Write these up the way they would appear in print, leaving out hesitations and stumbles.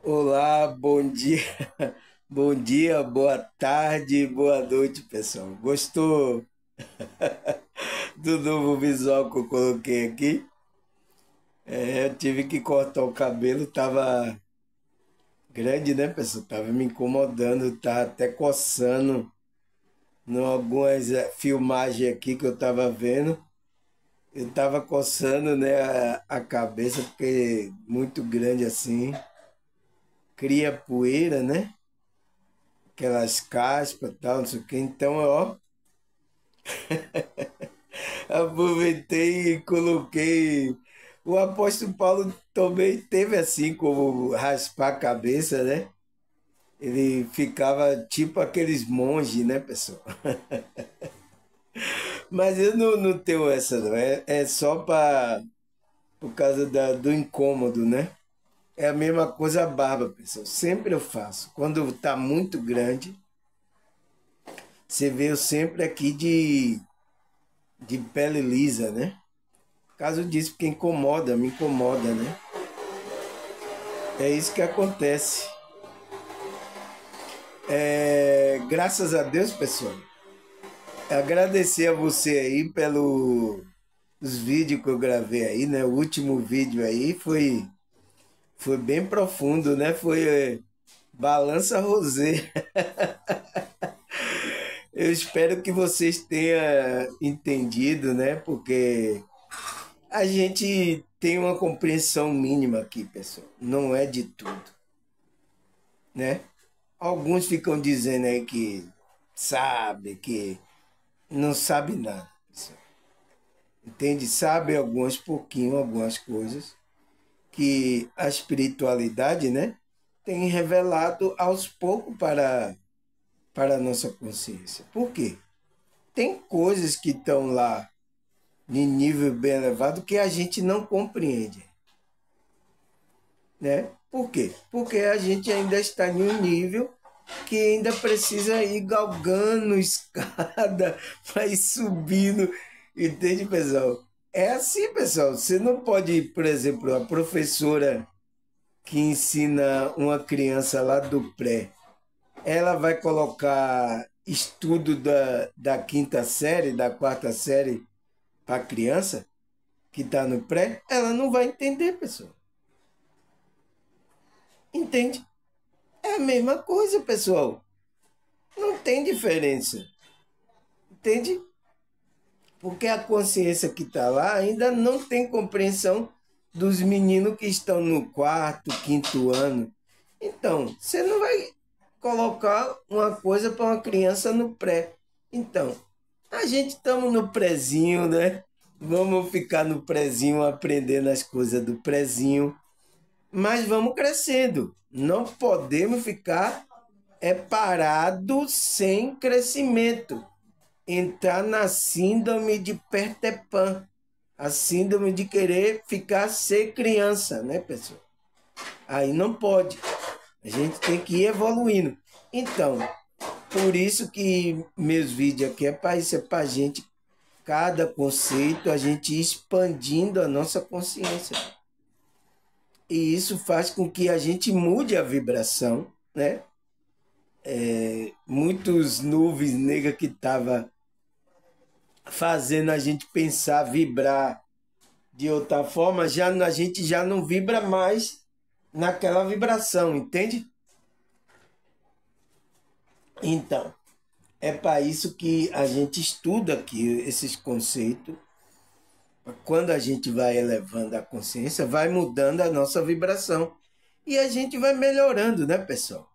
Olá, bom dia, bom dia, boa tarde, boa noite, pessoal. Gostou do novo visual que eu coloquei aqui? Eu tive que cortar o cabelo, tava grande, né, pessoal? Tava me incomodando, tava até coçando em algumas filmagens aqui que eu tava vendo. Eu tava coçando, né, a cabeça, porque muito grande assim, cria poeira, né? Aquelas caspas e tal, não sei o que. Então, ó, aproveitei e coloquei. O apóstolo Paulo também teve assim como raspar a cabeça, né? Ele ficava tipo aqueles monges, né, pessoal? Mas eu não tenho essa, não. É só por causa do incômodo, né? É a mesma coisa a barba, pessoal. Sempre eu faço. Quando tá muito grande, você vê eu sempre aqui de pele lisa, né? Por causa disso, porque incomoda, me incomoda, né? É isso que acontece. Graças a Deus, pessoal. Agradecer a você aí pelos vídeos que eu gravei aí, né? O último vídeo aí foi bem profundo, né? Foi Balança Rosé. Eu espero que vocês tenham entendido, né? Porque a gente tem uma compreensão mínima aqui, pessoal. Não é de tudo, né? Alguns ficam dizendo aí que sabe, que não sabe nada. Entende? Sabe algumas pouquinho, algumas coisas que a espiritualidade, né, tem revelado aos poucos para a nossa consciência. Por quê? Tem coisas que estão lá em nível bem elevado que a gente não compreende, né? Por quê? Porque a gente ainda está em um nível que ainda precisa ir galgando escada para ir subindo, entende, pessoal? É assim, pessoal. Você não pode, por exemplo, a professora que ensina uma criança lá do pré, ela vai colocar estudo da quinta série, da quarta série para a criança que está no pré, ela não vai entender, pessoal. Entende? É a mesma coisa, pessoal. Não tem diferença. Entende? Porque a consciência que está lá ainda não tem compreensão dos meninos que estão no quarto, quinto ano. Então, você não vai colocar uma coisa para uma criança no pré. Então, a gente estamos no prezinho, né? Vamos ficar no prezinho aprendendo as coisas do prezinho, mas vamos crescendo. Não podemos ficar parado sem crescimento, entrar na síndrome de Peter Pan, a síndrome de querer ficar ser criança, né, pessoal? Aí não pode. A gente tem que ir evoluindo. Então, por isso que meus vídeos aqui é para isso, é para a gente, cada conceito, a gente ir expandindo a nossa consciência. E isso faz com que a gente mude a vibração, né? Muitos nuvens negras que estavam fazendo a gente pensar, vibrar de outra forma, já a gente já não vibra mais naquela vibração, entende? Então, é para isso que a gente estuda aqui esses conceitos. Quando a gente vai elevando a consciência, vai mudando a nossa vibração. E a gente vai melhorando, né, pessoal?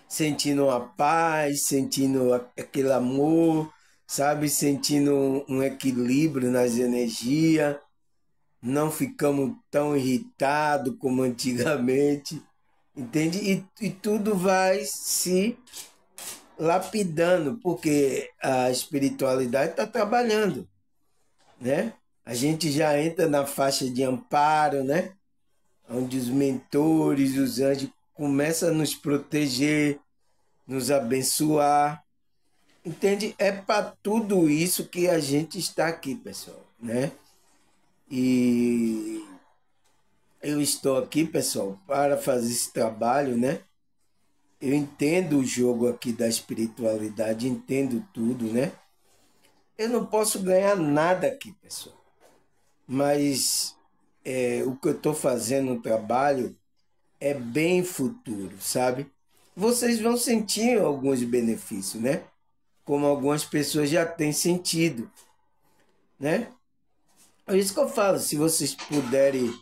Sentindo uma paz, sentindo aquele amor, sabe? Sentindo um equilíbrio nas energias. Não ficamos tão irritados como antigamente, entende? E tudo vai se lapidando, porque a espiritualidade está trabalhando, né? A gente já entra na faixa de amparo, né? Onde os mentores, os anjos começam a nos proteger, nos abençoar, entende? É para tudo isso que a gente está aqui, pessoal, né? E eu estou aqui, pessoal, para fazer esse trabalho, né? Eu entendo o jogo aqui da espiritualidade, entendo tudo, né? Eu não posso ganhar nada aqui, pessoal. Mas o que eu estou fazendo no trabalho é bem futuro, sabe? Vocês vão sentir alguns benefícios, né? Como algumas pessoas já têm sentido, né? É isso que eu falo, se vocês puderem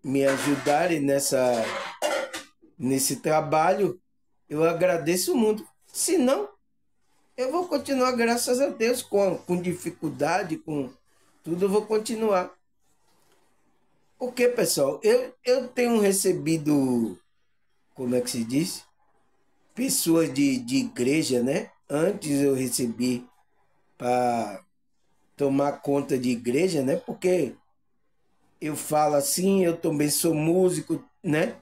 me ajudarem nesse trabalho, eu agradeço muito. Se não, eu vou continuar, graças a Deus, com dificuldade, com tudo, eu vou continuar. Porque, pessoal, eu tenho recebido, como é que se diz? Pessoas de igreja, né? Antes eu recebi para tomar conta de igreja, né? Porque eu falo assim, eu também sou músico, né?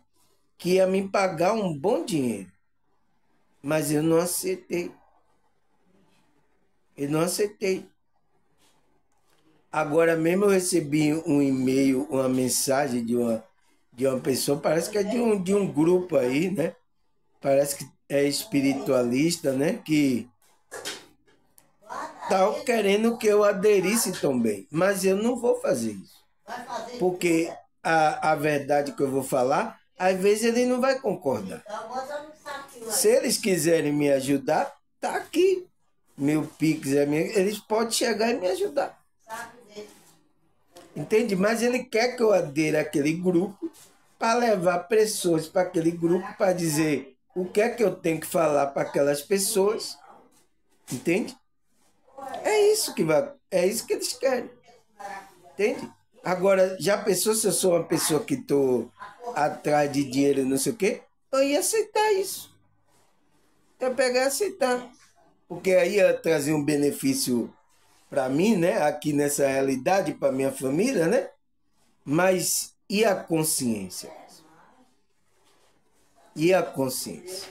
Que ia me pagar um bom dinheiro. Mas eu não aceitei. Eu não aceitei. Agora mesmo eu recebi um e-mail, uma mensagem de uma pessoa, parece que é de um grupo aí, né? Parece que é espiritualista, né? Que tá querendo que eu aderisse também. Mas eu não vou fazer isso. Porque a verdade que eu vou falar, às vezes ele não vai concordar. Se eles quiserem me ajudar, tá aqui. Meu Pix é meu, eles podem chegar e me ajudar. Entende? Mas ele quer que eu adere àquele grupo para levar pessoas para aquele grupo para dizer o que é que eu tenho que falar para aquelas pessoas. Entende? É isso que eles querem. Entende? Agora, já pensou se eu sou uma pessoa que estou atrás de dinheiro, não sei o quê? Eu ia aceitar isso. Eu ia pegar e aceitar. Porque aí ia trazer um benefício para mim, né? Aqui nessa realidade, para minha família, né? Mas e a consciência? E a consciência?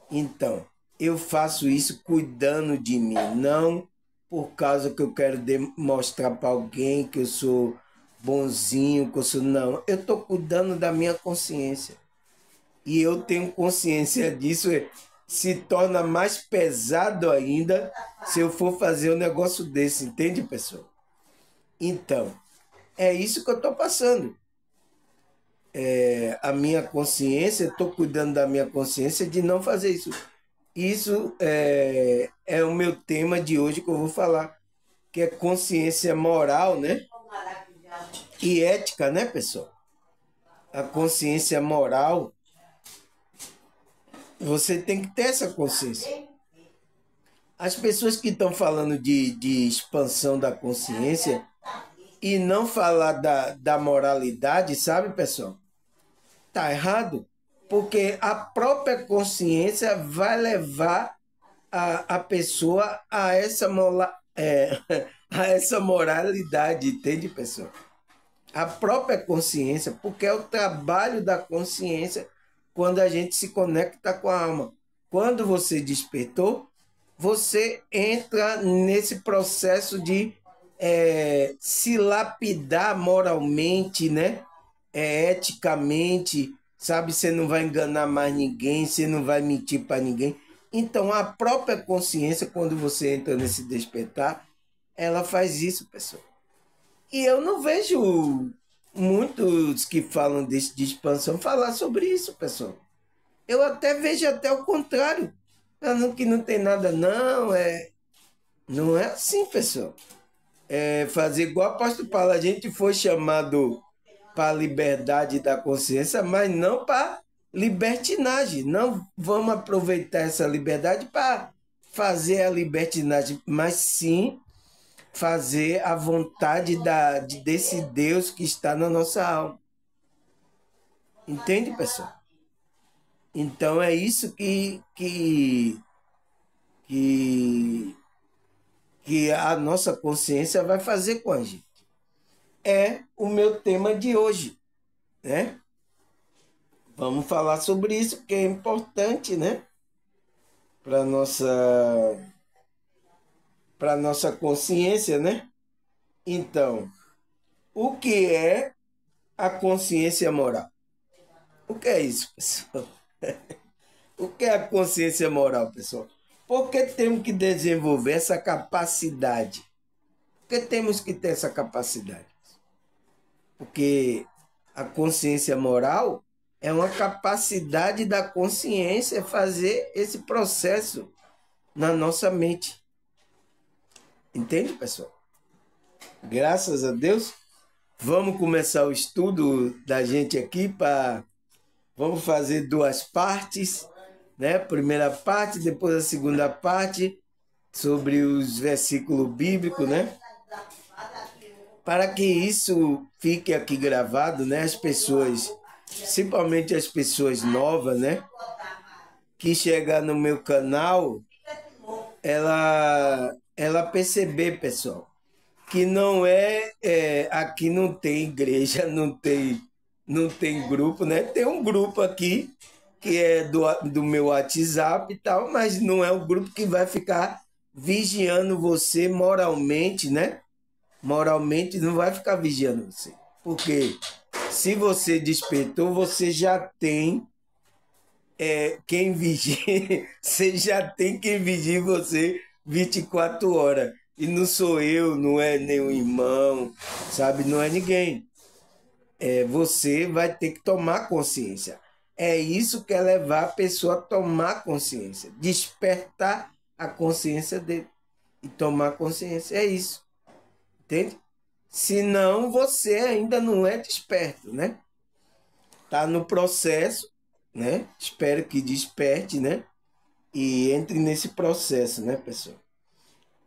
Então, eu faço isso cuidando de mim, não por causa que eu quero mostrar para alguém que eu sou bonzinho, que eu sou. Não, eu estou cuidando da minha consciência. E eu tenho consciência disso, se torna mais pesado ainda se eu for fazer um negócio desse, entende, pessoal? Então, é isso que eu estou passando. A minha consciência, estou cuidando da minha consciência de não fazer isso. Isso é o meu tema de hoje que eu vou falar, que é consciência moral, né? E ética, né, pessoal? A consciência moral, você tem que ter essa consciência. As pessoas que estão falando de expansão da consciência e não falar da moralidade, sabe, pessoal? Tá errado, porque a própria consciência vai levar a pessoa a a essa moralidade, entende, pessoal? A própria consciência, porque é o trabalho da consciência quando a gente se conecta com a alma. Quando você despertou, você entra nesse processo de se lapidar moralmente, né? Eticamente, sabe? Você não vai enganar mais ninguém, você não vai mentir para ninguém. Então, a própria consciência, quando você entra nesse despertar, ela faz isso, pessoal. E eu não vejo muitos que falam de expansão falar sobre isso, pessoal. Eu até vejo até o contrário. Falando que não tem nada, não. Não é assim, pessoal. É fazer igual o apóstolo Paulo. A gente foi chamado para a liberdade da consciência, mas não para libertinagem. Não vamos aproveitar essa liberdade para fazer a libertinagem, mas sim fazer a vontade desse Deus que está na nossa alma. Entende, pessoal? Então é isso que, que a nossa consciência vai fazer com a gente. É o meu tema de hoje, né? Vamos falar sobre isso, que é importante, né? Para nossa consciência, né? Então, o que é a consciência moral? O que é isso, pessoal? O que é a consciência moral, pessoal? Por que temos que desenvolver essa capacidade? Por que temos que ter essa capacidade? Porque a consciência moral é uma capacidade da consciência fazer esse processo na nossa mente. Entende, pessoal? Graças a Deus. Vamos começar o estudo da gente aqui vamos fazer duas partes, né? Primeira parte, depois a segunda parte sobre os versículos bíblicos, né? Para que isso fique aqui gravado, né? As pessoas, principalmente as pessoas novas, né? Que chegam no meu canal, ela perceber, pessoal, que não aqui não tem igreja, não tem grupo, né? Tem um grupo aqui que é do meu WhatsApp e tal, mas não é o grupo que vai ficar vigiando você moralmente, né? Moralmente não vai ficar vigiando você. Porque se você despertou, você já tem quem vigie, você já tem quem vigie você 24 horas. E não sou eu, não é nenhum irmão, sabe? Não é ninguém. Você vai ter que tomar consciência. É isso que é levar a pessoa a tomar consciência. Despertar a consciência dele. E tomar consciência. É isso. Entende? Senão você ainda não é desperto, né? Tá no processo, né? Espero que desperte, né? E entre nesse processo, né, pessoal?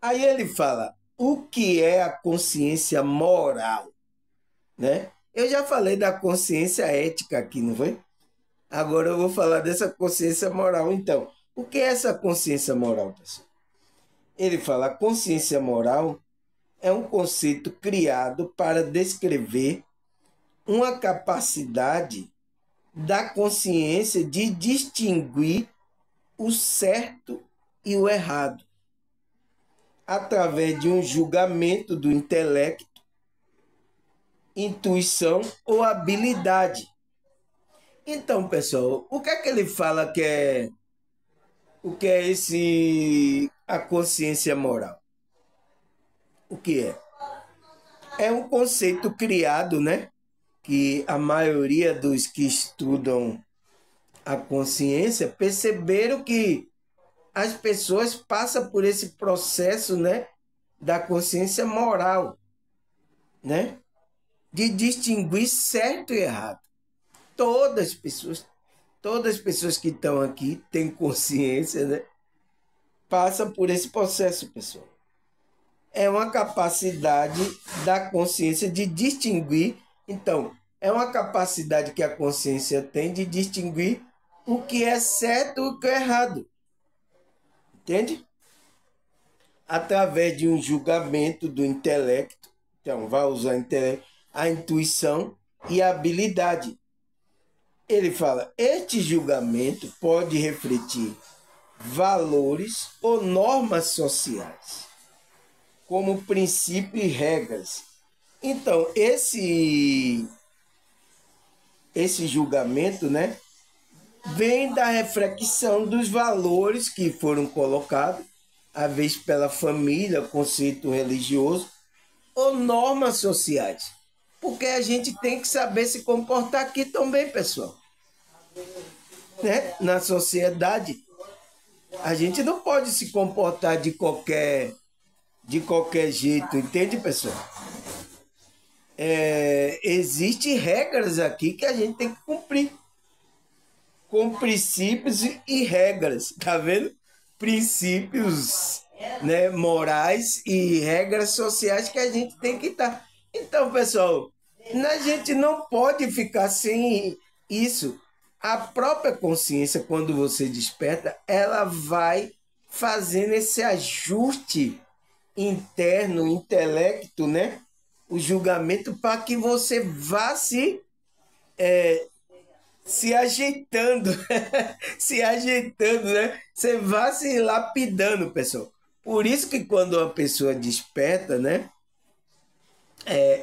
Aí ele fala, o que é a consciência moral, né? Eu já falei da consciência ética aqui, não foi? Agora eu vou falar dessa consciência moral, então. O que é essa consciência moral, pessoal? Ele fala, a consciência moral é um conceito criado para descrever uma capacidade da consciência de distinguir o certo e o errado, através de um julgamento do intelecto, intuição ou habilidade. Então, pessoal, o que é que ele fala o que é a consciência moral? O que é? É um conceito criado, né? Que a maioria dos que estudam a consciência perceberam que as pessoas passam por esse processo, né, da consciência moral, né, de distinguir certo e errado. Todas as pessoas que estão aqui têm consciência, né, passam por esse processo, pessoal. É uma capacidade da consciência de distinguir. Então, é uma capacidade que a consciência tem de distinguir o que é certo e o que é errado. Entende? Através de um julgamento do intelecto. Então, vai usar a intuição e a habilidade. Ele fala, este julgamento pode refletir valores ou normas sociais, como princípios e regras. Então, esse julgamento, né, vem da reflexão dos valores que foram colocados, às vezes pela família, conceito religioso, ou normas sociais. Porque a gente tem que saber se comportar aqui também, pessoal. Né? Na sociedade, a gente não pode se comportar de qualquer jeito, entende, pessoal? Existem regras aqui que a gente tem que cumprir. Com princípios e regras, tá vendo? Princípios, né, morais e regras sociais que a gente tem que estar. Então, pessoal, a gente não pode ficar sem isso. A própria consciência, quando você desperta, ela vai fazendo esse ajuste interno, intelecto, né? O julgamento para que você vá se ajeitando, se ajeitando, né? Você vai se lapidando, pessoal. Por isso que quando uma pessoa desperta, né?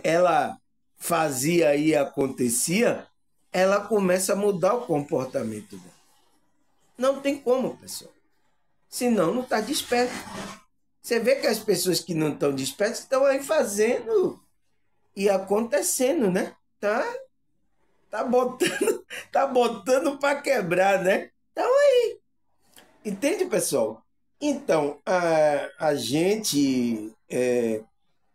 Ela fazia e acontecia, ela começa a mudar o comportamento dela. Não tem como, pessoal. Senão não está desperto. Você vê que as pessoas que não estão despertas estão aí fazendo e acontecendo, né? Tá botando, tá botando para quebrar, né? Então aí. Entende, pessoal? Então, a gente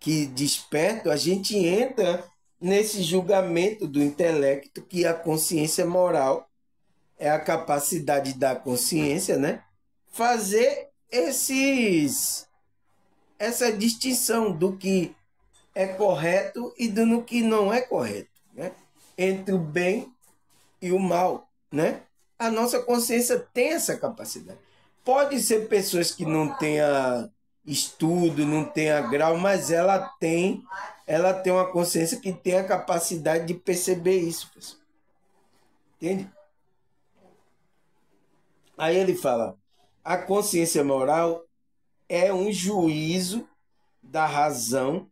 que desperta, a gente entra nesse julgamento do intelecto que a consciência moral é a capacidade da consciência, né? Fazer essa distinção do que é correto e do que não é correto, né? Entre o bem e o mal, né? A nossa consciência tem essa capacidade. Pode ser pessoas que não tenham estudo, não tenham grau, mas ela tem uma consciência que tem a capacidade de perceber isso, pessoal. Entende? Aí ele fala, a consciência moral é um juízo da razão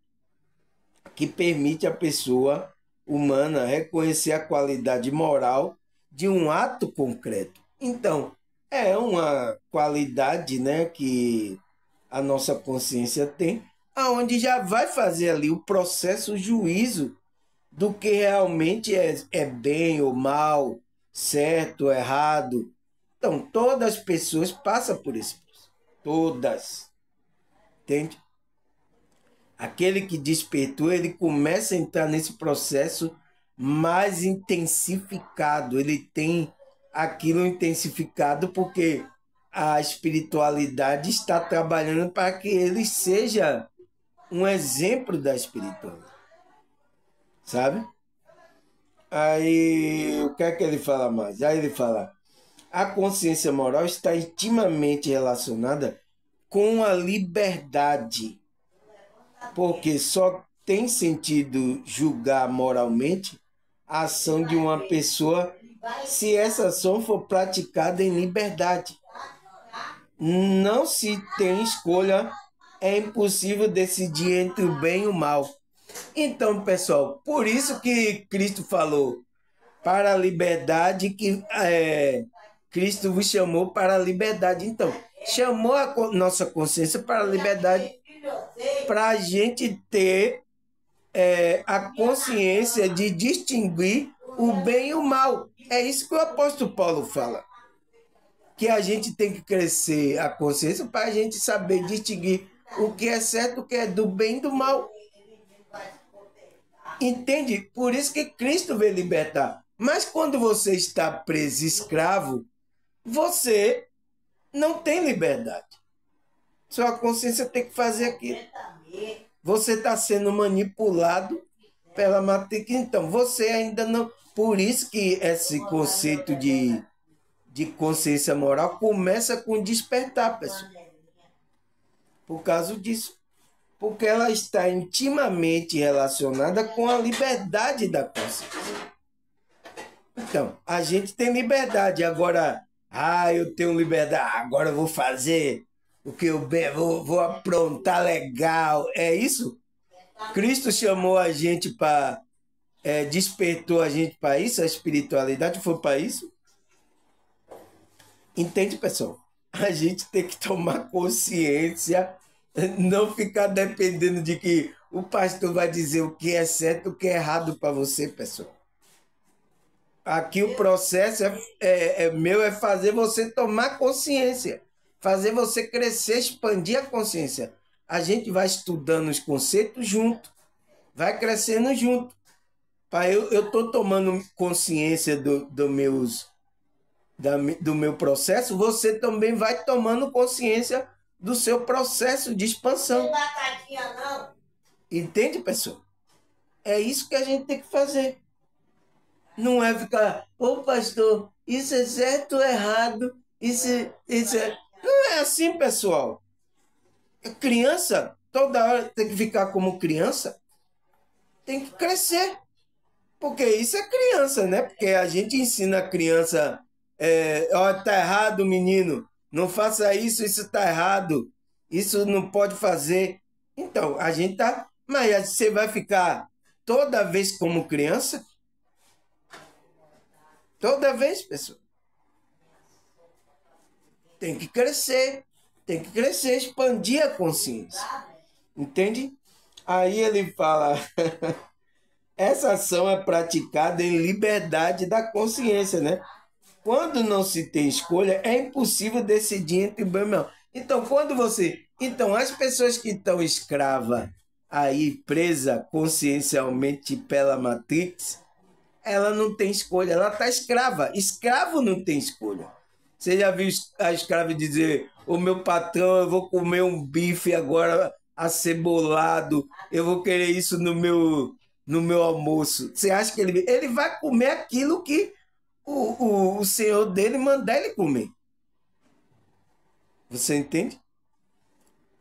que permite à pessoa humana reconhecer a qualidade moral de um ato concreto. Então, é uma qualidade, né, que a nossa consciência tem, aonde já vai fazer ali o processo, o juízo do que realmente é bem ou mal, certo ou errado. Então, todas as pessoas passam por esse processo. Todas. Entende? Aquele que despertou, ele começa a entrar nesse processo mais intensificado. Ele tem aquilo intensificado porque a espiritualidade está trabalhando para que ele seja um exemplo da espiritualidade. Sabe? Aí, o que é que ele fala mais? Aí ele fala, a consciência moral está intimamente relacionada com a liberdade, porque só tem sentido julgar moralmente a ação de uma pessoa se essa ação for praticada em liberdade. Não se tem escolha, é impossível decidir entre o bem e o mal. Então, pessoal, por isso que Cristo falou para a liberdade que Cristo vos chamou para a liberdade. Então, chamou a nossa consciência para a liberdade para a gente ter a consciência de distinguir o bem e o mal. É isso que o apóstolo Paulo fala. Que a gente tem que crescer a consciência para a gente saber distinguir o que é certo, o que é do bem e do mal. Entende? Por isso que Cristo veio libertar. Mas quando você está preso, escravo, você não tem liberdade. Sua consciência tem que fazer aquilo. Você está sendo manipulado pela matrix. Então, você ainda não... Por isso que esse conceito de consciência moral começa com despertar, pessoal. Por causa disso. Porque ela está intimamente relacionada com a liberdade da consciência. Então, a gente tem liberdade. Agora, eu tenho liberdade, agora eu vou fazer o que eu vou aprontar legal. É isso? Cristo chamou a gente para... despertou a gente para isso? A espiritualidade foi para isso? Entende, pessoal? A gente tem que tomar consciência, não ficar dependendo de que o pastor vai dizer o que é certo e o que é errado para você, pessoal. Aqui o processo meu é fazer você tomar consciência, fazer você crescer, expandir a consciência. A gente vai estudando os conceitos junto, vai crescendo junto. Eu estou tomando consciência do meu processo, você também vai tomando consciência do seu processo de expansão. Entende, pessoal? É isso que a gente tem que fazer. Não é ficar, pastor, isso é certo ou errado, isso é... Não é assim, pessoal. Criança, toda hora tem que ficar como criança, tem que crescer. Porque isso é criança, né? Porque a gente ensina a criança, tá errado, menino, não faça isso, isso tá errado, isso não pode fazer. Então, a gente tá... Mas você vai ficar toda vez como criança? Toda vez, pessoal. Tem que crescer, expandir a consciência. Entende? Aí ele fala, essa ação é praticada em liberdade da consciência, né? Quando não se tem escolha, é impossível decidir entre o bem e o mal. Então, Então, as pessoas que estão escravas aí, presa consciencialmente pela Matrix, ela não tem escolha, ela está escrava. Escravo não tem escolha. Você já viu a escrava dizer, o meu patrão, eu vou comer um bife agora acebolado, eu vou querer isso no meu almoço. Você acha que ele vai comer aquilo que o senhor dele mandar ele comer? Você entende?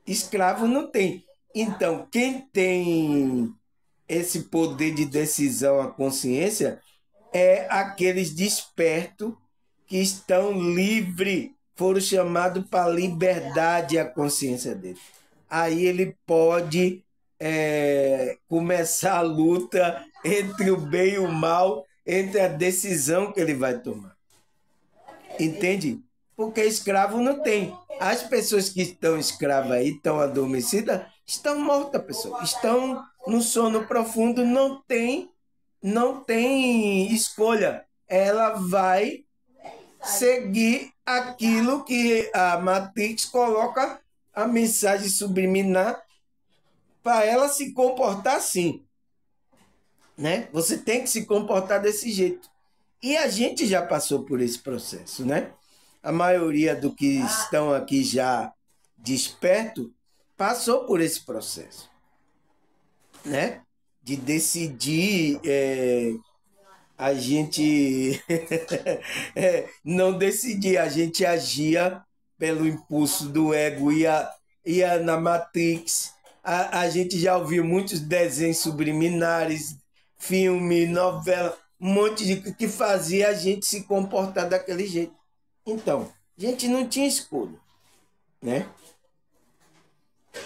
Escravo não tem. Então, quem tem esse poder de decisão, a consciência, é aqueles despertos que estão livres, foram chamados para liberdade a consciência dele. Aí ele pode começar a luta entre o bem e o mal, entre a decisão que ele vai tomar. Entende? Porque escravo não tem. As pessoas que estão escravas aí, estão adormecidas, estão mortas, pessoal. Estão no sono profundo, não tem escolha. Ela vai seguir aquilo que a Matrix coloca a mensagem subliminar para ela se comportar assim, né? Você tem que se comportar desse jeito. E a gente já passou por esse processo, né? A maioria do que estão aqui já desperto passou por esse processo, né? De decidir, a gente não decidia, a gente agia pelo impulso do ego, ia na Matrix. A gente já ouviu muitos desenhos subliminares, filme, novela, um monte de que fazia a gente se comportar daquele jeito. Então, a gente não tinha escolha, né?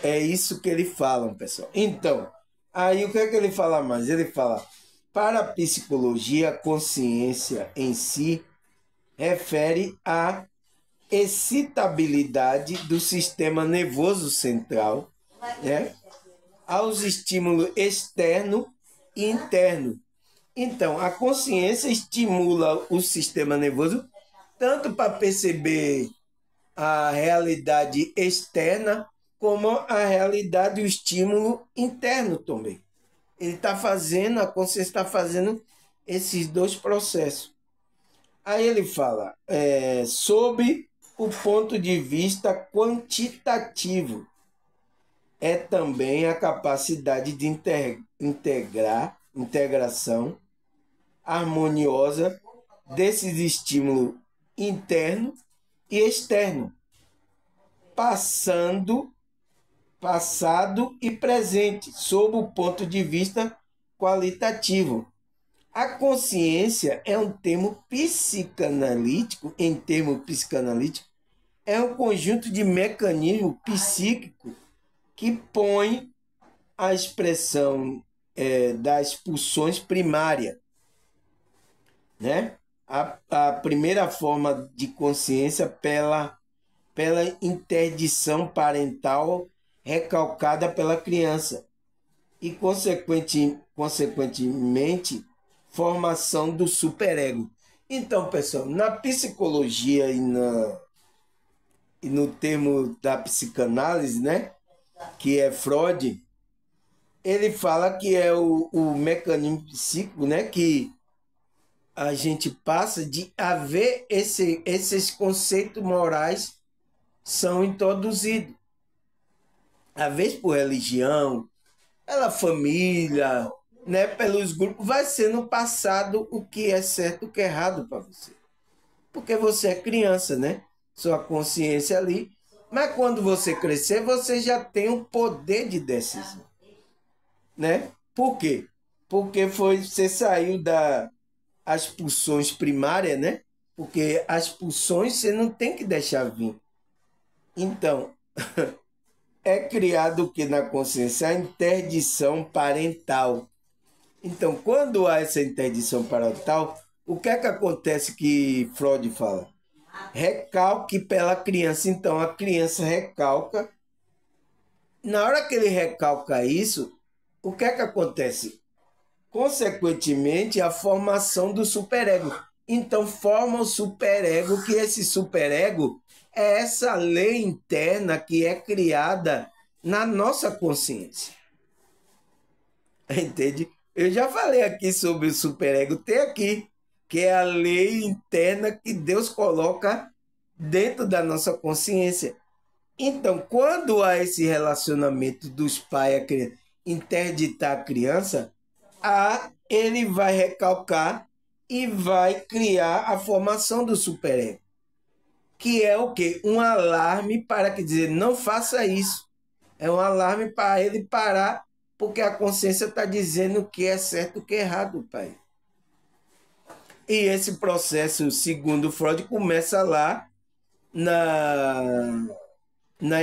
É isso que eles falam, pessoal. Então, aí o que é que ele fala mais? Ele fala, para a psicologia, a consciência em si refere à excitabilidade do sistema nervoso central, né? Aos estímulos externo e interno. Então, a consciência estimula o sistema nervoso tanto para perceber a realidade externa como a realidade e o estímulo interno também. Ele está fazendo, a consciência está fazendo esses dois processos. Aí ele fala, sob o ponto de vista quantitativo, é também a capacidade de integração harmoniosa desses estímulos interno e externo, passado e presente, sob o ponto de vista qualitativo. A consciência é um termo psicanalítico, é um conjunto de mecanismos psíquicos que põe a expressão das pulsões primárias, né? A primeira forma de consciência pela interdição parental recalcada pela criança e, consequentemente, formação do superego. Então, pessoal, na psicologia e no termo da psicanálise, né, que é Freud, ele fala que é o mecanismo psíquico, né, que a gente passa de haver esses conceitos morais são introduzidos. Às vezes por religião, pela família, né, pelos grupos, vai sendo passado o que é certo e o que é errado para você. Porque você é criança, né? Sua consciência ali. Mas quando você crescer, você já tem um poder de decisão, né? Por quê? Porque você saiu das pulsões primárias, né? Porque as pulsões você não tem que deixar vir. Então, é criado o que na consciência? A interdição parental. Então, quando há essa interdição parental, o que é que acontece que Freud fala? Recalque pela criança. Então, a criança recalca. Na hora que ele recalca isso, o que é que acontece? Consequentemente, a formação do superego. Então, forma o superego, que esse superego é essa lei interna que é criada na nossa consciência. Entende? Eu já falei aqui sobre o superego, tem aqui, que é a lei interna que Deus coloca dentro da nossa consciência. Então, quando há esse relacionamento dos pais a criança, interditar a criança, ele vai recalcar e vai criar a formação do superego, que é o quê? Um alarme para que dizer, não faça isso. É um alarme para ele parar, porque a consciência está dizendo o que é certo e o que é errado, pai. E esse processo, segundo Freud, começa lá na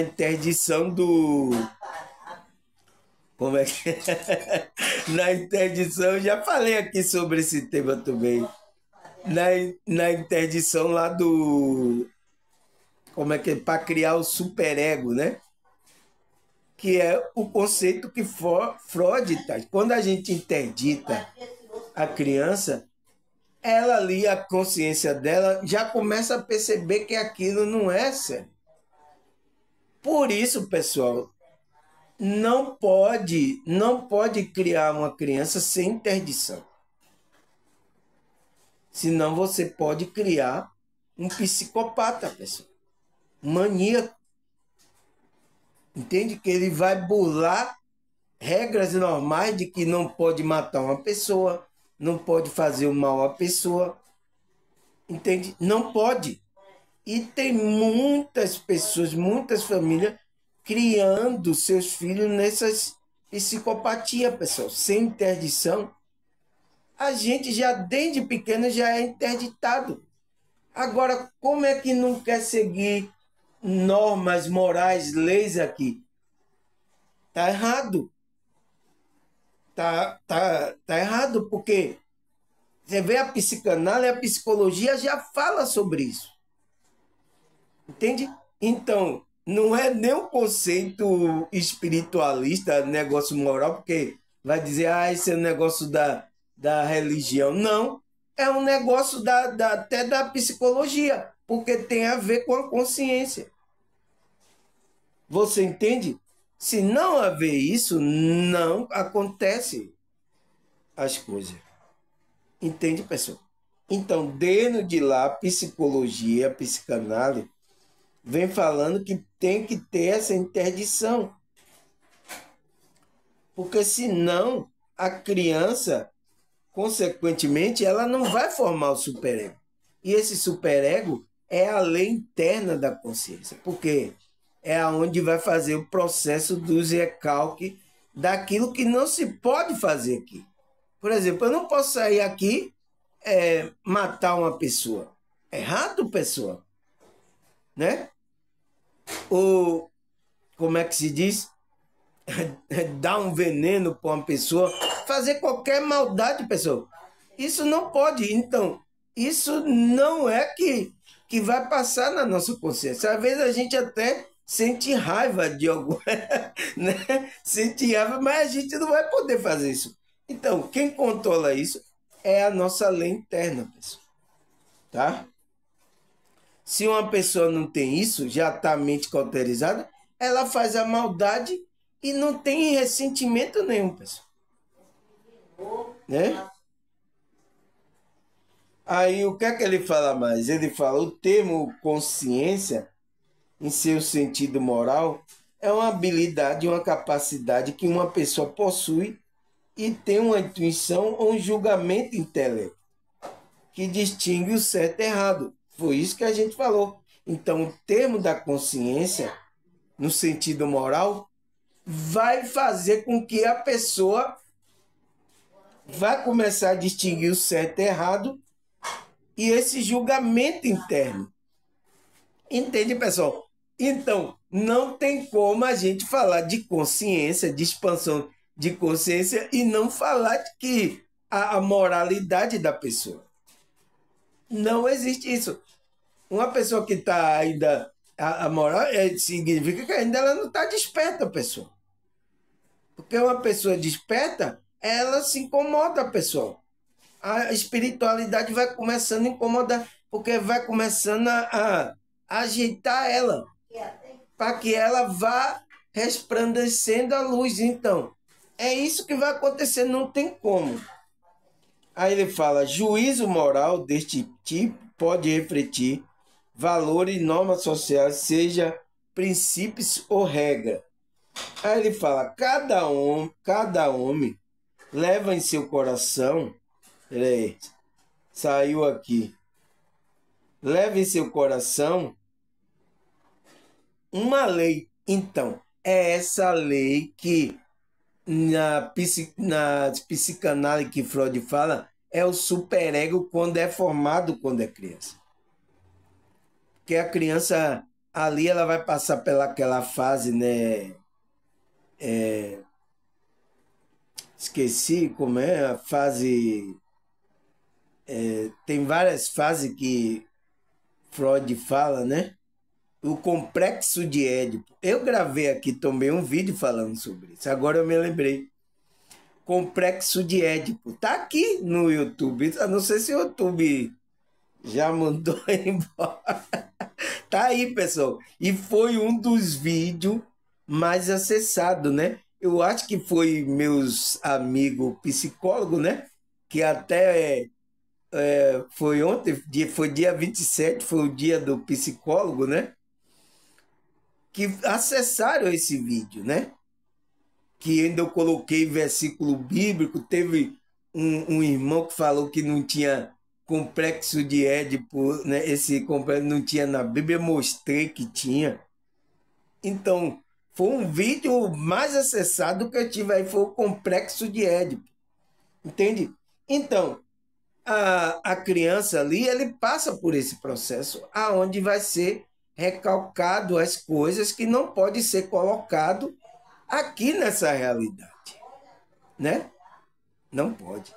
interdição do... Como é que é? Na interdição, já falei aqui sobre esse tema também. Na interdição lá do... Como é que é? Para criar o superego, né? Que é o conceito que Freud traz. Quando a gente interdita a criança, ela ali, a consciência dela, já começa a perceber que aquilo não é sério. Por isso, pessoal, não pode criar uma criança sem interdição. Senão você pode criar um psicopata, pessoal. Um maníaco. Entende? Que ele vai burlar regras normais de que não pode matar uma pessoa, não pode fazer o mal à pessoa. Entende? Não pode. E tem muitas pessoas, muitas famílias criando seus filhos nessas psicopatias, pessoal, sem interdição. A gente já, desde pequeno, já é interditado. Agora, como é que não quer seguir normas morais, leis aqui? Tá errado. Tá errado, porque você vê a psicanálise, a psicologia já fala sobre isso. Entende? Então, não é nem um conceito espiritualista, negócio moral, porque vai dizer, esse é um negócio da religião. Não, é um negócio até da psicologia, porque tem a ver com a consciência. Você entende? Se não haver isso, não acontece as coisas. Entende, pessoal? Então, dentro de lá, psicologia, psicanálise, vem falando que tem que ter essa interdição. Porque senão a criança, consequentemente, ela não vai formar o superego. E esse superego é a lei interna da consciência. Porque é aonde vai fazer o processo dos recalques daquilo que não se pode fazer aqui. Por exemplo, eu não posso sair aqui matar uma pessoa. Errado, pessoa. Né? Ou, como é que se diz? Dar um veneno para uma pessoa, fazer qualquer maldade, pessoal. Isso não pode. Então, isso não é que vai passar na nossa consciência. Às vezes a gente até sente raiva de algum, né? Sente raiva, mas a gente não vai poder fazer isso. Então, quem controla isso é a nossa lei interna, pessoal. Tá? Se uma pessoa não tem isso, já está a mente cauterizada, ela faz a maldade e não tem ressentimento nenhum, pessoal. Né? Aí o que é que ele fala mais? Ele fala, o termo consciência, em seu sentido moral, é uma habilidade, uma capacidade que uma pessoa possui e tem uma intuição ou um julgamento intelecto que distingue o certo e errado. Foi isso que a gente falou. Então, o termo da consciência, no sentido moral, vai fazer com que a pessoa vai começar a distinguir o certo e errado e esse julgamento interno. Entende, pessoal? Então, não tem como a gente falar de consciência, de expansão de consciência e não falar de que a moralidade da pessoa. Não existe isso. Uma pessoa que está ainda... A moral significa que ainda ela não está desperta, pessoa. Porque uma pessoa desperta, ela se incomoda, pessoal. A espiritualidade vai começando a incomodar, porque vai começando a agitar ela, para que ela vá resplandecendo a luz. Então, é isso que vai acontecer, não tem como. Aí ele fala, juízo moral deste tipo pode refletir valores e normas sociais, seja princípios ou regra. Aí ele fala, cada homem leva em seu coração, peraí, saiu aqui, leva em seu coração uma lei. Então, é essa lei que na psicanálise que Freud fala, é o superego quando é formado quando é criança. Porque a criança ali ela vai passar pelaquela fase, né? Esqueci como é a fase. Tem várias fases que Freud fala, né? O complexo de Édipo. Eu gravei aqui também um vídeo falando sobre isso. Agora eu me lembrei. Complexo de Édipo. Tá aqui no YouTube. Eu não sei se o YouTube já mandou embora. Tá aí, pessoal. E foi um dos vídeos mais acessados, né? Eu acho que foi meus amigos psicólogos, né? Que até foi ontem, foi dia 27, foi o dia do psicólogo, né? Que acessaram esse vídeo, né? Que ainda eu coloquei versículo bíblico. Teve um irmão que falou que não tinha complexo de Édipo, né? Esse complexo não tinha na Bíblia, eu mostrei que tinha. Então, foi um vídeo mais acessado que eu tive aí, foi o complexo de Édipo. Entende? Então, a criança ali, ele passa por esse processo aonde vai ser recalcado as coisas que não pode ser colocado aqui nessa realidade, né? Não pode,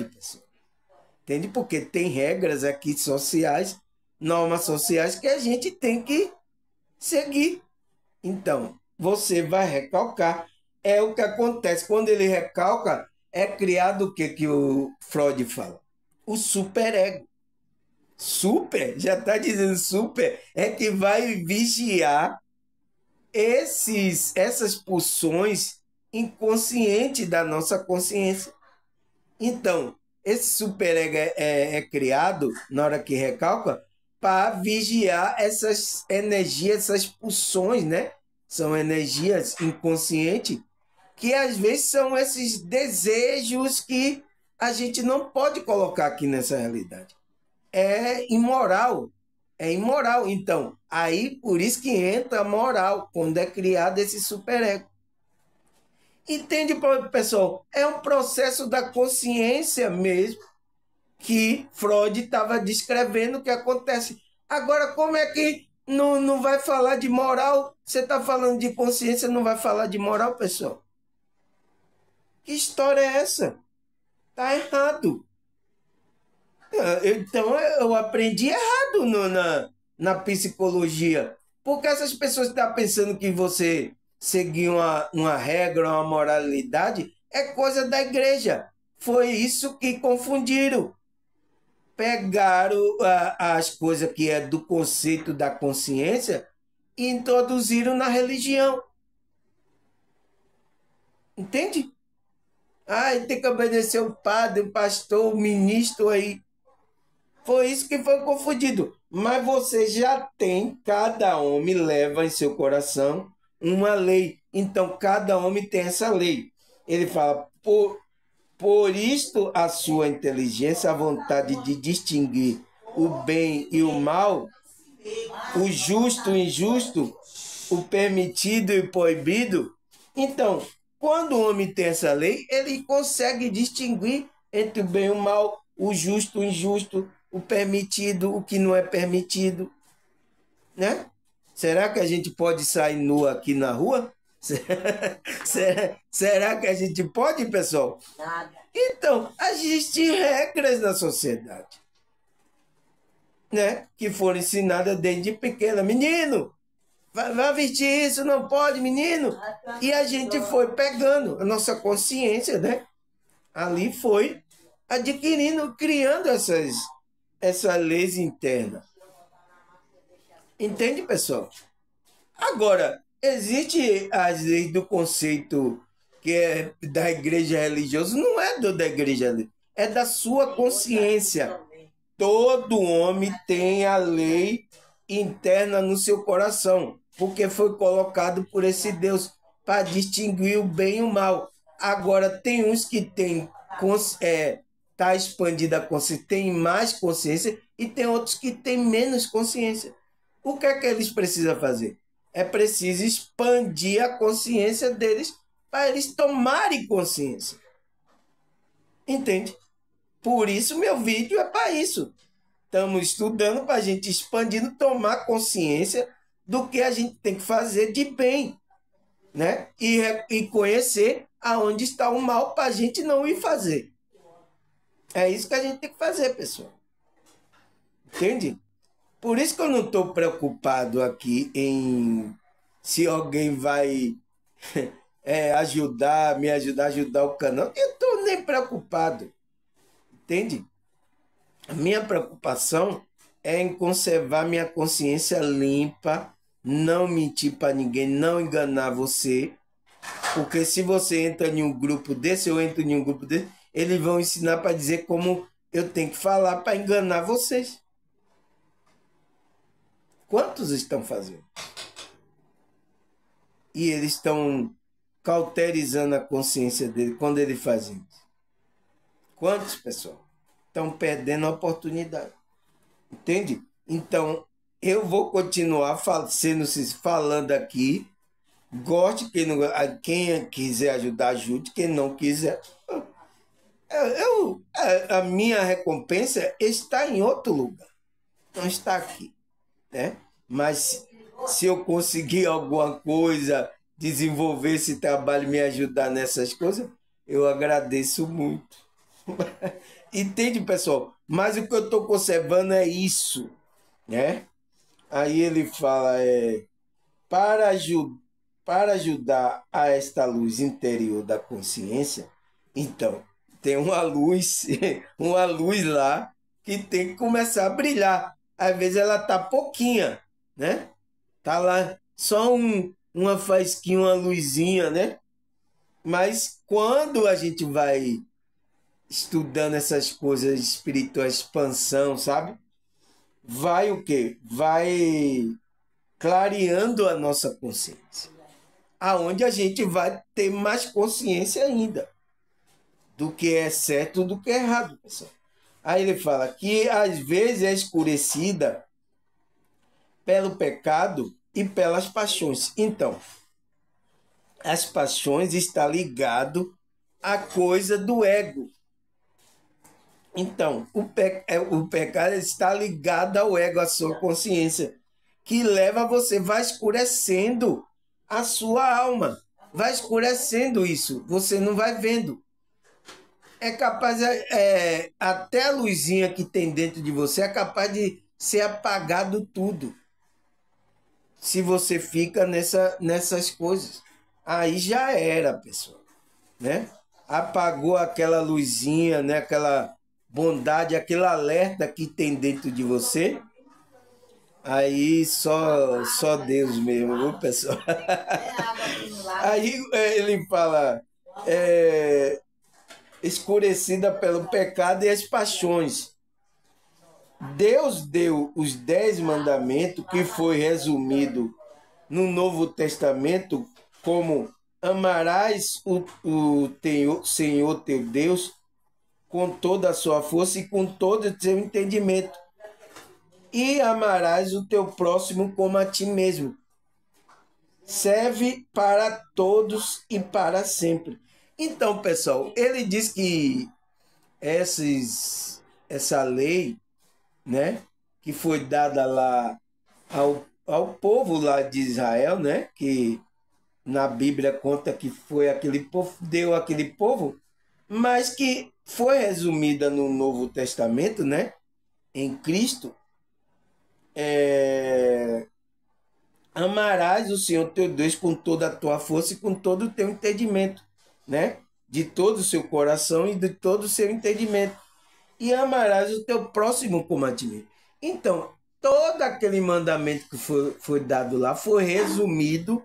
pessoal. Entende? Porque tem regras aqui sociais, normas sociais que a gente tem que seguir. Então, você vai recalcar. É o que acontece. Quando ele recalca, é criado o que o Freud fala? O superego. Super, já está dizendo super, é que vai vigiar essas pulsões inconscientes da nossa consciência. Então, esse superego é criado, na hora que recalca, para vigiar essas energias, essas pulsões, né? São energias inconscientes, que às vezes são esses desejos que a gente não pode colocar aqui nessa realidade. É imoral. É imoral. Então, aí por isso que entra a moral, quando é criado esse superego. Entende, pessoal? É um processo da consciência mesmo que Freud estava descrevendo que acontece. Agora, como é que não vai falar de moral? Você está falando de consciência, não vai falar de moral, pessoal? Que história é essa? Está errado. Então, eu aprendi errado na psicologia. Porque essas pessoas estão pensando que você seguir uma regra, uma moralidade, é coisa da igreja. Foi isso que confundiram. Pegaram as coisas que é do conceito da consciência e introduziram na religião. Entende? Tem que obedecer o padre, o pastor, o ministro aí. Foi isso que foi confundido. Mas você já tem, cada homem leva em seu coração uma lei. Então, cada homem tem essa lei. Ele fala, por isto a sua inteligência, a vontade de distinguir o bem e o mal, o justo e o injusto, o permitido e o proibido. Então, quando o homem tem essa lei, ele consegue distinguir entre o bem e o mal, o justo e o injusto, o permitido, o que não é permitido, né? Será que a gente pode sair nu aqui na rua Será que a gente pode, pessoal? Nada. Então, existem regras na sociedade, né? Que foram ensinadas desde pequena. Menino, vai vestir isso, não pode, menino. E a gente foi pegando a nossa consciência, né? Ali foi adquirindo, criando essas leis internas. Entende, pessoal? Agora, existe as leis do conceito que é da igreja religiosa, não é da igreja, é da sua consciência. Todo homem tem a lei interna no seu coração, porque foi colocado por esse Deus para distinguir o bem e o mal. Agora, tem uns que têm tá expandida a consciência, tem mais consciência, e tem outros que têm menos consciência. O que é que eles precisam fazer? É preciso expandir a consciência deles para eles tomarem consciência. Entende? Por isso meu vídeo é para isso. Estamos estudando para a gente expandindo, tomar consciência do que a gente tem que fazer de bem, né? E conhecer aonde está o mal para a gente não ir fazer. É isso que a gente tem que fazer, pessoal. Entende? Por isso que eu não estou preocupado aqui em se alguém vai me ajudar a ajudar o canal. Eu estou nem preocupado. Entende? A minha preocupação é em conservar minha consciência limpa, não mentir para ninguém, não enganar você. Porque se você entra em um grupo desse, eu entro em um grupo desse, eles vão ensinar para dizer como eu tenho que falar para enganar vocês. Quantos estão fazendo? E eles estão cauterizando a consciência dele quando ele faz isso. Quantos, pessoal? Estão perdendo a oportunidade. Entende? Então, eu vou continuar falando aqui. Goste, quem quiser ajudar, ajude. Quem não quiser... a minha recompensa está em outro lugar. Não está aqui. Né? Mas se eu conseguir alguma coisa, desenvolver esse trabalho, me ajudar nessas coisas, eu agradeço muito. Entende, pessoal? Mas o que eu estou conservando é isso, né? Aí ele fala, para ajudar a esta luz interior da consciência, então, tem uma luz, uma luz lá que tem que começar a brilhar. Às vezes ela tá pouquinha, né? Tá lá só uma faísquinha, uma luzinha, né? Mas quando a gente vai estudando essas coisas espirituais, expansão, sabe? Vai o quê? Vai clareando a nossa consciência. Aonde a gente vai ter mais consciência ainda do que é certo e do que é errado, pessoal. Aí ele fala que às vezes é escurecida pelo pecado e pelas paixões. Então, as paixões estão ligado à coisa do ego. Então, o pecado está ligado ao ego, à sua consciência, que leva você, vai escurecendo a sua alma, vai escurecendo isso, você não vai vendo. É capaz, até a luzinha que tem dentro de você é capaz de ser apagado tudo. Se você fica nessas coisas. Aí já era, pessoal. Né? Apagou aquela luzinha, né? Aquela bondade, aquele alerta que tem dentro de você. Aí só Deus mesmo, viu, pessoal? Aí ele fala... escurecida pelo pecado e as paixões. Deus deu os 10 mandamentos, que foi resumido no Novo Testamento como: amarás o Senhor teu Deus com toda a sua força e com todo o seu entendimento, e amarás o teu próximo como a ti mesmo. Serve para todos e para sempre. Então, pessoal, ele diz que essa lei, né, que foi dada lá ao povo lá de Israel, né, que na Bíblia conta que foi aquele povo, deu aquele povo, mas que foi resumida no Novo Testamento, né? Em Cristo, amarás o Senhor teu Deus com toda a tua força e com todo o teu entendimento, né? De todo o seu coração e de todo o seu entendimento. E amarás o teu próximo como a ti mesmo. Então, todo aquele mandamento que foi dado lá foi resumido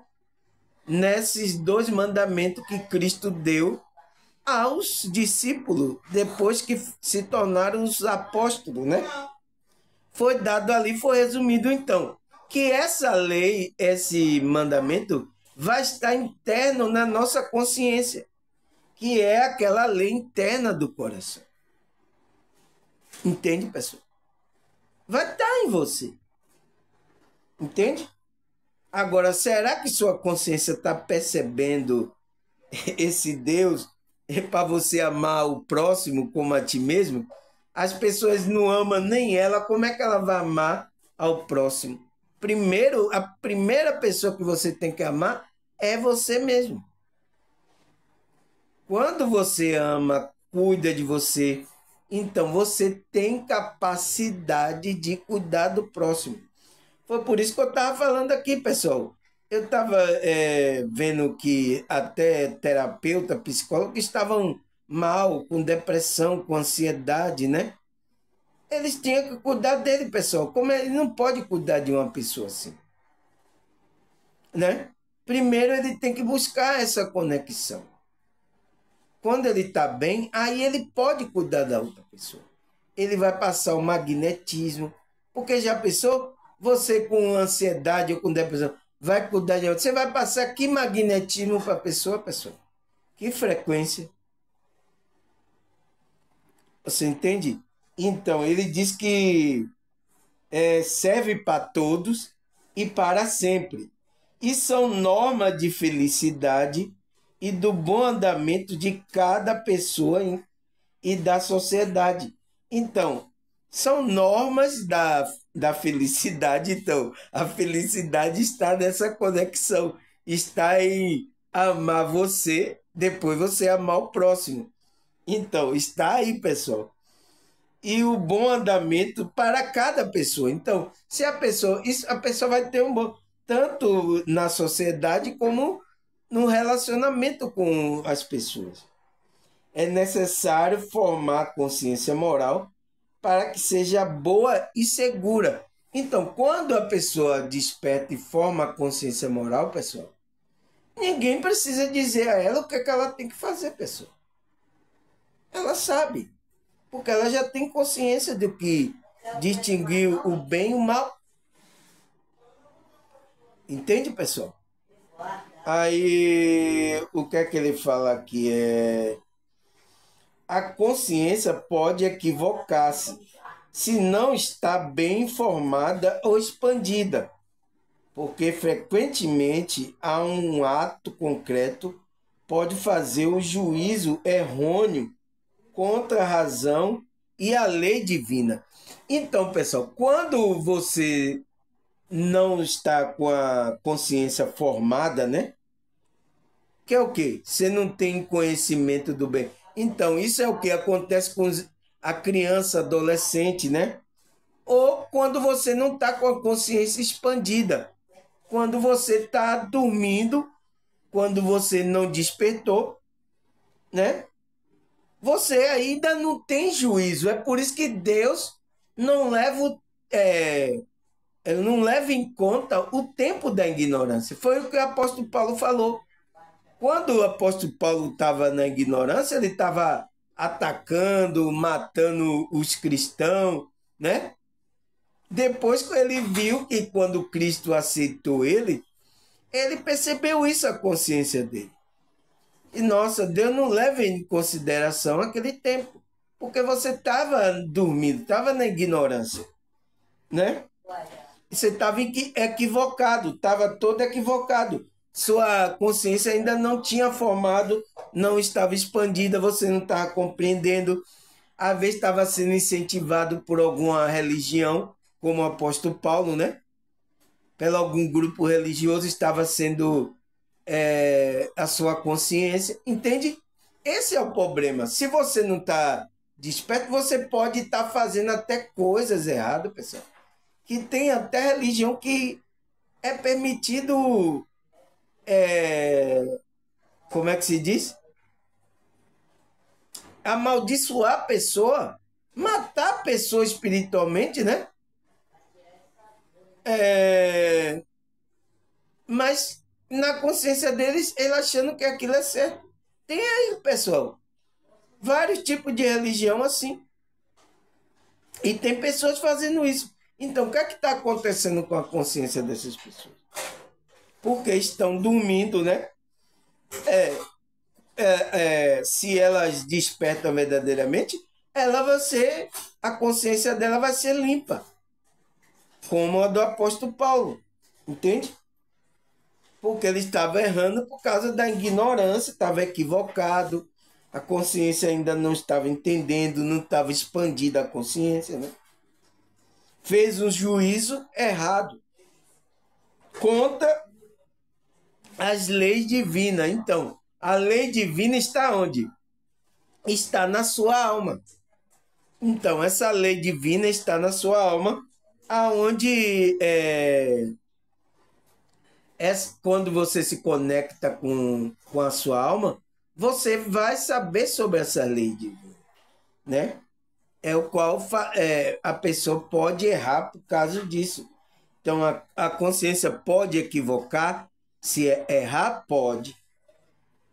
nesses 2 mandamentos que Cristo deu aos discípulos, depois que se tornaram os apóstolos, né? Foi dado ali, foi resumido então, que essa lei, esse mandamento, vai estar interno na nossa consciência, que é aquela lei interna do coração. Entende, pessoal? Vai estar em você. Entende? Agora, será que sua consciência está percebendo esse Deus para você amar o próximo como a ti mesmo? As pessoas não amam nem ela, como é que ela vai amar ao próximo? Primeiro, a primeira pessoa que você tem que amar é você mesmo. Quando você ama, cuida de você, então você tem capacidade de cuidar do próximo. Foi por isso que eu estava falando aqui, pessoal. Eu estava vendo que até terapeuta, psicólogo estavam mal, com depressão, com ansiedade, né? Eles tinham que cuidar dele, pessoal. Como ele não pode cuidar de uma pessoa assim, né? Primeiro ele tem que buscar essa conexão. Quando ele está bem, aí ele pode cuidar da outra pessoa. Ele vai passar o magnetismo, porque já pensou? Você com ansiedade ou com depressão vai cuidar de outra. Você vai passar que magnetismo para a pessoa, pessoal? Que frequência? Você entende? Então, ele diz que serve para todos e para sempre. E são normas de felicidade e do bom andamento de cada pessoa e da sociedade. Então, são normas da felicidade. Então, a felicidade está nessa conexão, está em amar você, depois você amar o próximo. Então, está aí, pessoal. E o bom andamento para cada pessoa. Então, se a pessoa vai ter um bom, tanto na sociedade como no relacionamento com as pessoas. É necessário formar consciência moral para que seja boa e segura. Então, quando a pessoa desperta e forma a consciência moral, pessoal, ninguém precisa dizer a ela o que ela tem que fazer, pessoal. Ela sabe, porque ela já tem consciência do que distinguir o bem e o mal. Entende, pessoal? Aí, o que é que ele fala aqui? A consciência pode equivocar-se se não está bem informada ou expandida, porque frequentemente há um ato concreto pode fazer o juízo errôneo contra a razão e a lei divina. Então, pessoal, quando você não está com a consciência formada, né? Que é o quê? Você não tem conhecimento do bem. Então, isso é o que acontece com a criança, adolescente, né? Ou quando você não está com a consciência expandida. Quando você está dormindo, quando você não despertou, né? Você ainda não tem juízo. É por isso que Deus não leva, não leva em conta o tempo da ignorância. Foi o que o apóstolo Paulo falou. Quando o apóstolo Paulo estava na ignorância, ele estava atacando, matando os cristãos, né? Depois que ele viu que quando Cristo aceitou ele percebeu isso, a consciência dele. E, nossa, Deus não leva em consideração aquele tempo, porque você estava dormindo, estava na ignorância, né? Você estava equivocado, estava todo equivocado. Sua consciência ainda não tinha formado, não estava expandida, você não estava compreendendo. Às vezes estava sendo incentivado por alguma religião, como o apóstolo Paulo, né? Pelo algum grupo religioso estava sendo a sua consciência, entende? Esse é o problema. Se você não está desperto, você pode estar fazendo até coisas erradas, pessoal. Que tem até religião que é permitido, como é que se diz? Amaldiçoar a pessoa, matar a pessoa espiritualmente, né? Mas na consciência deles, ele achando que aquilo é certo. Tem aí, pessoal, vários tipos de religião assim. E tem pessoas fazendo isso. Então, o que é que está acontecendo com a consciência dessas pessoas? Porque estão dormindo, né? Se elas despertam verdadeiramente, a consciência dela vai ser limpa, como a do apóstolo Paulo, entende? Porque ele estava errando por causa da ignorância, estava equivocado, a consciência ainda não estava entendendo, não estava expandida a consciência, né? Fez um juízo errado contra as leis divinas. Então, a lei divina está onde? Está na sua alma. Então, essa lei divina está na sua alma, aonde quando você se conecta com a sua alma, você vai saber sobre essa lei divina, né? É o qual a pessoa pode errar por causa disso. Então, a consciência pode equivocar, se errar, pode,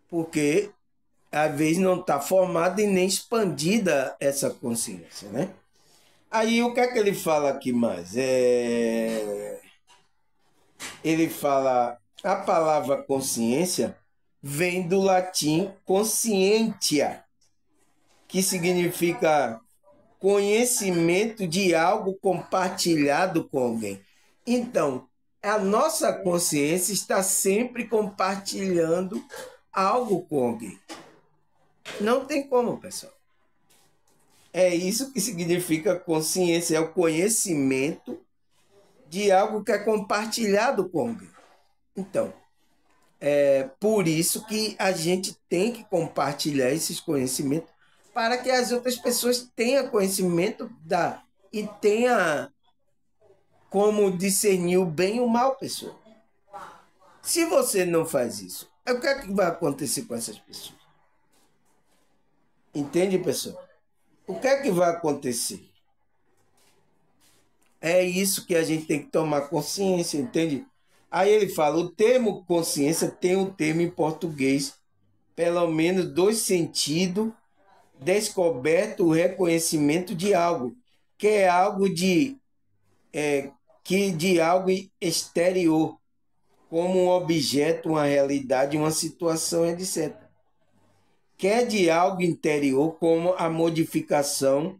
porque às vezes não está formada e nem expandida essa consciência, né? Aí o que é que ele fala aqui mais? Ele fala, a palavra consciência vem do latim conscientia, que significa conhecimento de algo compartilhado com alguém. Então, a nossa consciência está sempre compartilhando algo com alguém. Não tem como, pessoal. É isso que significa consciência, é o conhecimento de algo que é compartilhado com alguém. Então, é por isso que a gente tem que compartilhar esses conhecimentos para que as outras pessoas tenham conhecimento e tenha como discernir o bem e o mal, pessoal. Se você não faz isso, o que é que vai acontecer com essas pessoas? Entende, pessoal? O que é que vai acontecer? É isso que a gente tem que tomar consciência, entende? Aí ele fala, o termo consciência tem um termo em português, pelo menos dois sentidos, descoberto o reconhecimento de algo, que é algo de algo exterior, como um objeto, uma realidade, uma situação, etc. Que é de algo interior, como a modificação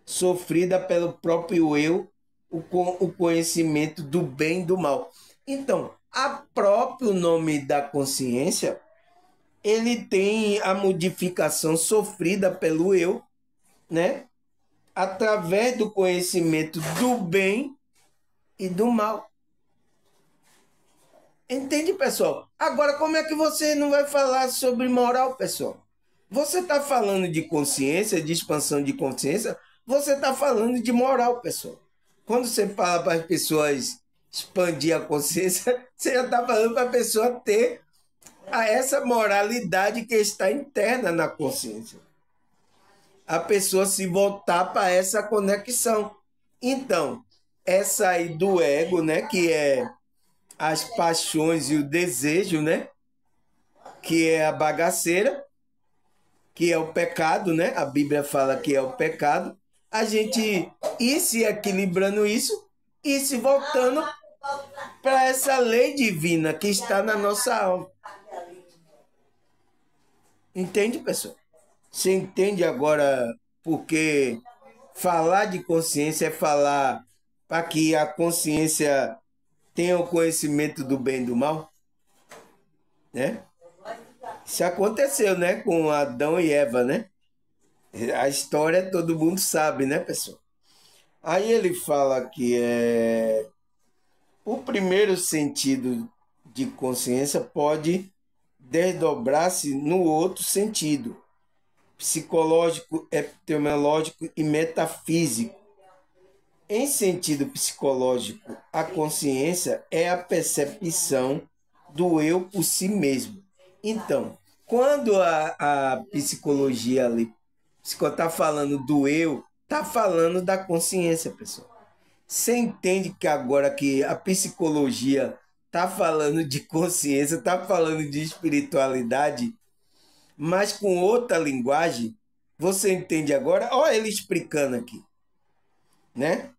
sofrida pelo próprio eu, o conhecimento do bem e do mal. Então, a próprio nome da consciência, ele tem a modificação sofrida pelo eu, né? Através do conhecimento do bem e do mal. Entende, pessoal? Agora, como é que você não vai falar sobre moral, pessoal? Você está falando de consciência, de expansão de consciência, você está falando de moral, pessoal. Quando você fala para as pessoas expandir a consciência, você já está falando para a pessoa ter essa moralidade que está interna na consciência. A pessoa se voltar para essa conexão. Então, essa aí do ego, né, que é as paixões e o desejo, né, que é a bagaceira, que é o pecado, né? A Bíblia fala que é o pecado. A gente ir se equilibrando isso e se voltando para essa lei divina que está na nossa alma. Entende, pessoal? Você entende agora porque falar de consciência é falar para que a consciência tenha o conhecimento do bem e do mal? Né? Isso aconteceu, né? Com Adão e Eva, né? A história todo mundo sabe, né, pessoal? Aí ele fala que o primeiro sentido de consciência pode desdobrar-se no outro sentido, psicológico, epistemológico e metafísico. Em sentido psicológico, a consciência é a percepção do eu por si mesmo. Então, quando a psicologia ali está falando do eu, está falando da consciência, pessoal. Você entende que agora que a psicologia está falando de consciência, está falando de espiritualidade, mas com outra linguagem, você entende agora? Olha ele explicando aqui, né?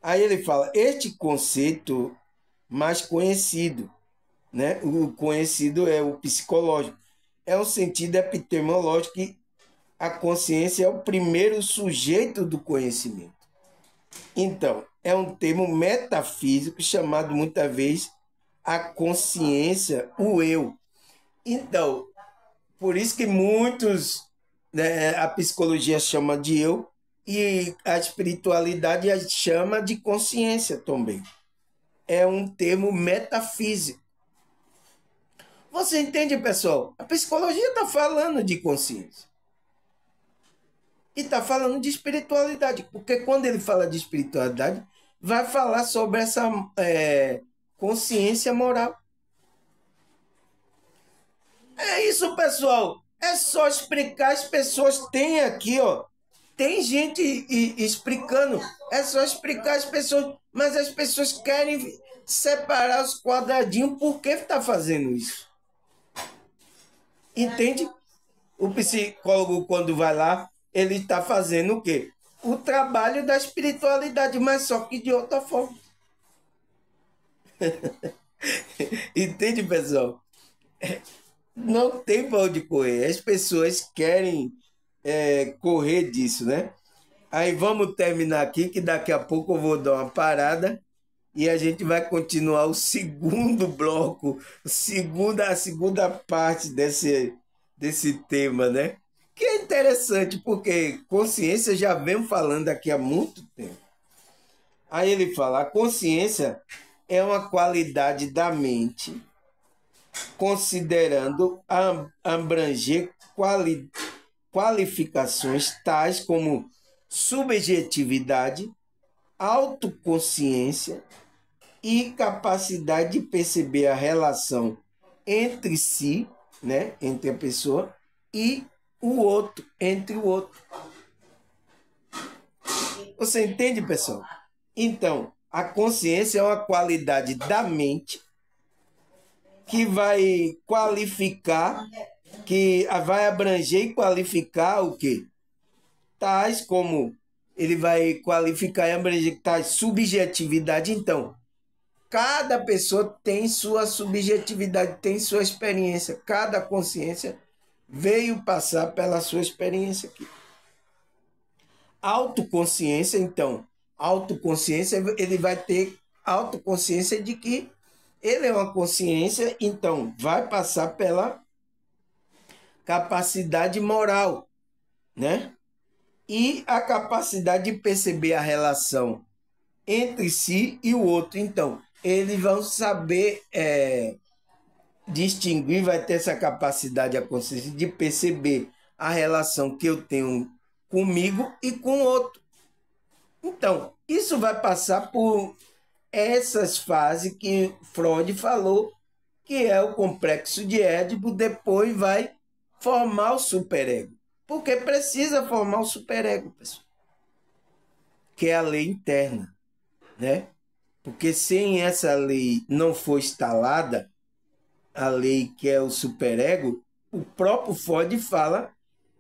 Aí ele fala, este conceito mais conhecido, né? O conhecido é o psicológico, é um sentido epistemológico que a consciência é o primeiro sujeito do conhecimento. Então, é um termo metafísico chamado muitas vezes a consciência, o eu. Então, por isso que muitos, né, a psicologia chama de eu e a espiritualidade a chama de consciência também. É um termo metafísico. Você entende, pessoal? A psicologia está falando de consciência. E está falando de espiritualidade. Porque quando ele fala de espiritualidade, vai falar sobre essa consciência moral. É isso, pessoal. É só explicar. As pessoas têm aqui, ó. Tem gente explicando. É só explicar as pessoas. Mas as pessoas querem separar os quadradinhos. Por que está fazendo isso? Entende? O psicólogo, quando vai lá, ele está fazendo o quê? O trabalho da espiritualidade, mas só que de outra forma. Entende, pessoal? Não tem para onde correr. As pessoas querem correr disso, né? Aí vamos terminar aqui, que daqui a pouco eu vou dar uma parada e a gente vai continuar o segundo bloco, a segunda parte desse tema, né? Que é interessante, porque consciência já vem falando aqui há muito tempo. Aí ele fala, a consciência é uma qualidade da mente, considerando abranger qualificações tais como subjetividade, autoconsciência e capacidade de perceber a relação entre si, né, entre a pessoa, e o outro, entre o outro. Você entende, pessoal? Então, a consciência é uma qualidade da mente que vai qualificar, que vai abranger e qualificar o quê? Tais como ele vai qualificar e abranger tais subjetividade. Então, cada pessoa tem sua subjetividade, tem sua experiência. Cada consciência veio passar pela sua experiência aqui. Autoconsciência, então. Autoconsciência, ele vai ter autoconsciência de que ele é uma consciência, então vai passar pela capacidade moral, né? E a capacidade de perceber a relação entre si e o outro. Então, eles vão saber distinguir, vai ter essa capacidade, a consciência de perceber a relação que eu tenho comigo e com o outro. Então, isso vai passar por essas fases que Freud falou, que é o complexo de Édipo, depois vai formar o superego. Porque precisa formar o superego, pessoal. Que é a lei interna, né? Porque sem essa lei não for instalada, a lei que é o superego, o próprio Freud fala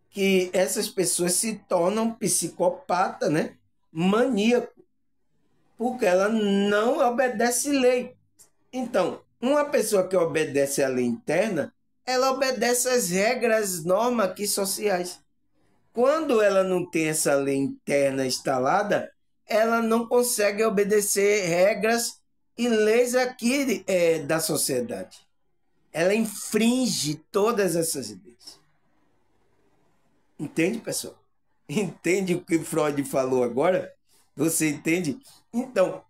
que essas pessoas se tornam psicopata, né? Maníaco, porque ela não obedece lei. Então, uma pessoa que obedece à lei interna, ela obedece às regras, normas aqui sociais. Quando ela não tem essa lei interna instalada, ela não consegue obedecer regras e leis aqui da sociedade. Ela infringe todas essas leis. Entende, pessoal? Entende o que Freud falou agora? Você entende? Então,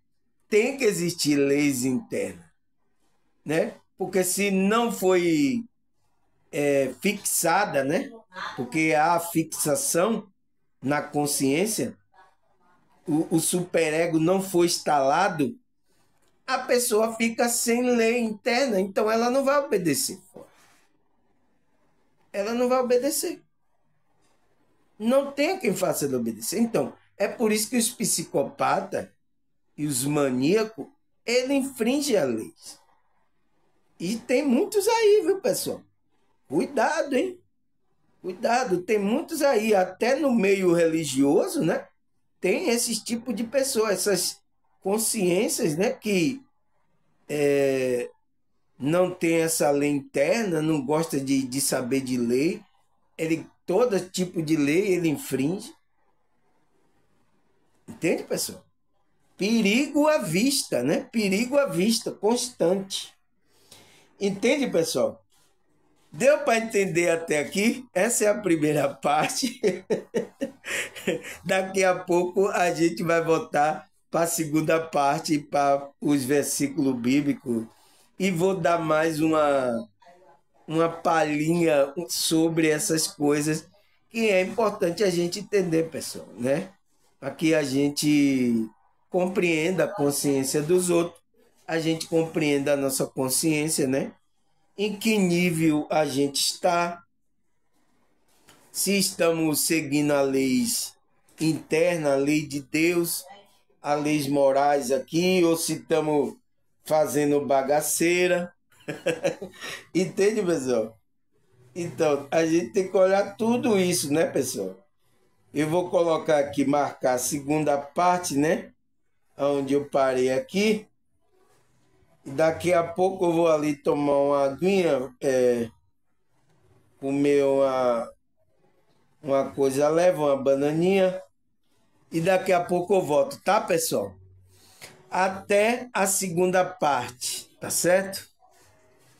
tem que existir leis internas, né? Porque se não foi fixada, né? Porque há fixação na consciência, o superego não foi instalado, a pessoa fica sem lei interna, então ela não vai obedecer. Ela não vai obedecer. Não tem quem faça ela obedecer. Então, é por isso que os psicopatas e os maníacos, ele infringem a lei. E tem muitos aí, viu, pessoal? Cuidado, hein? Cuidado, tem muitos aí, até no meio religioso, né? Tem esses tipos de pessoas, essas consciências, né? Que não tem essa lei interna, não gosta de saber de lei. Todo tipo de lei ele infringe. Entende, pessoal? Perigo à vista, né? Perigo à vista, constante. Entende, pessoal? Deu para entender até aqui? Essa é a primeira parte. Daqui a pouco a gente vai voltar para a segunda parte, para os versículos bíblicos. E vou dar mais uma palhinha sobre essas coisas que é importante a gente entender, pessoal, né? Para que a gente compreenda a consciência dos outros, a gente compreenda a nossa consciência, né? Em que nível a gente está, se estamos seguindo a lei interna, a lei de Deus, as leis morais aqui, ou se estamos fazendo bagaceira. Entende, pessoal? Então, a gente tem que olhar tudo isso, né, pessoal? Eu vou colocar aqui, marcar a segunda parte, né? Onde eu parei aqui. E daqui a pouco eu vou ali tomar uma aguinha, comer uma coisa leve, uma bananinha. E daqui a pouco eu volto, tá, pessoal? Até a segunda parte, tá certo?